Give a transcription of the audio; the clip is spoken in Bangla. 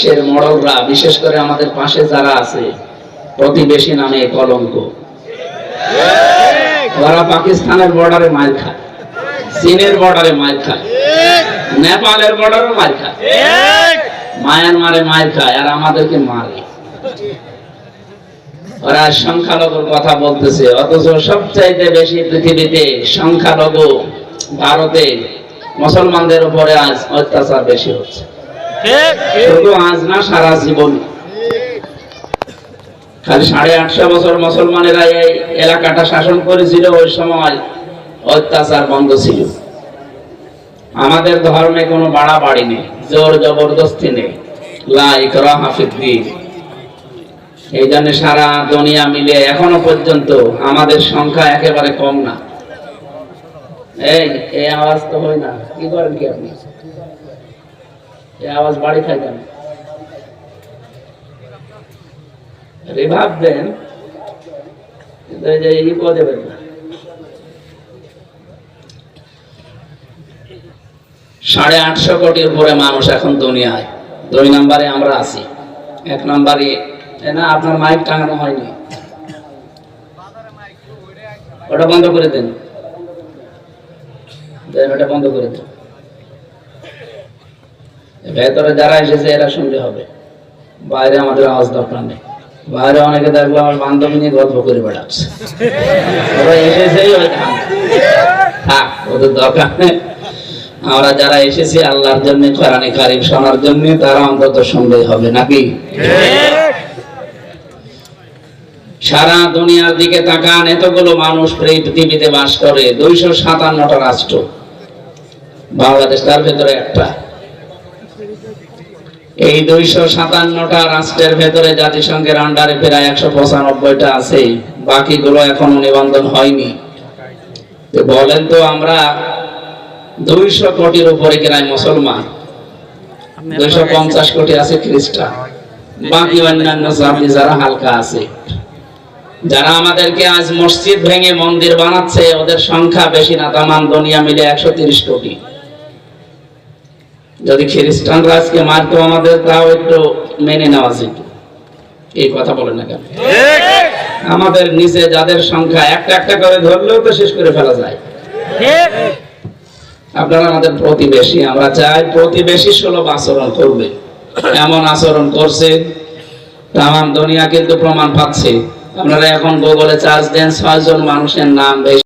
দেশের মডলরা, বিশেষ করে আমাদের পাশে যারা আছে, প্রতিবেশী নামে কলঙ্ক। ওরা পাকিস্তানের বর্ডারে মার খায়, চীনের বর্ডারে মার খায়, নেপালের বর্ডারে মার খায়, মায়ানমারে মার খায়, আর আমাদেরকে মারে। ওরা সংখ্যালঘুর কথা বলতেছে, অথচ সবচাইতে বেশি পৃথিবীতে সংখ্যালঘু ভারতে মুসলমানদের উপরে আজ অত্যাচার বেশি হচ্ছে। শুধু আজ না, সারা জীবন। খালি 850 বছর মুসলমানেরা এই এলাকাটা শাসন করেছিল, ওই সময় অত্যাচার বন্ধ ছিল। আমাদের ধর্মে কোনো বাড়াবাড়ি নেই, জোর জবরদস্তি নেই, লা ইকরাহা ফিদ্দীন। এই জন্য সারা দুনিয়া মিলে এখনো পর্যন্ত আমাদের সংখ্যা একেবারে কম না। এই আওয়াজ তো হয় না, কি করেন কি আপনি? এই আওয়াজ বাড়ি খাই কেন? রিভাব দেন, ই করে দেবেন না। 850 কোটির উপরে মানুষ এখন দুনিয়ায়। 2 নম্বরে আমরা আছি। 1 নম্বরে না, আপনার মাইক টাঙানো হয়নি, ওটা বন্ধ করে দেন, ওটা বন্ধ করে দেন। ভেতরে যারা এসেছে এরা শুনলে হবে, বাইরে আমাদের আওয়াজ দরকার নেই। বাইরে অনেকে দেখলো আমার বান্ধবী নিয়ে গল্প করে বেড়াচ্ছে, ওরা এসেছেই থাক, ওদের দরকার নেই। আমরা যারা এসেছি আল্লাহর জন্য, কোরআনে কারীম শোনার জন্য, তারা অন্তত শুনলেই হবে, নাকি? সারা দুনিয়ার দিকে তাকান, এতগুলো মানুষ পৃথিবীতে বাস করে, 257টা রাষ্ট্র, বাংলাদেশ তার ভেতরে একটা। এই 257টা রাষ্ট্রের ভেতরে জাতিসংঘের আন্ডারে প্রায় 195টা আছে, বাকিগুলো এখনো নিবন্ধন হয়নি। তো বলেন তো, আমরা 200 কোটির উপরে কিনা মুসলমান, 250 কোটি আছে খ্রিস্টান, বাকি অন্যান্য জাতি যারা হালকা আছে, যারা আমাদেরকে আজ মসজিদ ভেঙে মন্দির বানাচ্ছে, ওদের সংখ্যা বেশি না, তামাম দুনিয়া মিলে 130 কোটি। যদি খ্রিস্টানরা আজকে মারতো আমাদের, তাও একটু মেনে নেওয়া যেত। এই কথা বলেন না কেন? আমাদের নিচে যাদের সংখ্যা একটা একটা করে ধরলেও তো শেষ করে ফেলা যায়। আপনারা আমাদের প্রতিবেশী, আমরা চাই প্রতিবেশী সুলভ আচরণ করবে। এমন আচরণ করছে তামাম দুনিয়া কিন্তু প্রমাণ পাচ্ছে। আপনারা এখন গুগলে চার্জ দেন, 6 জন মানুষের নাম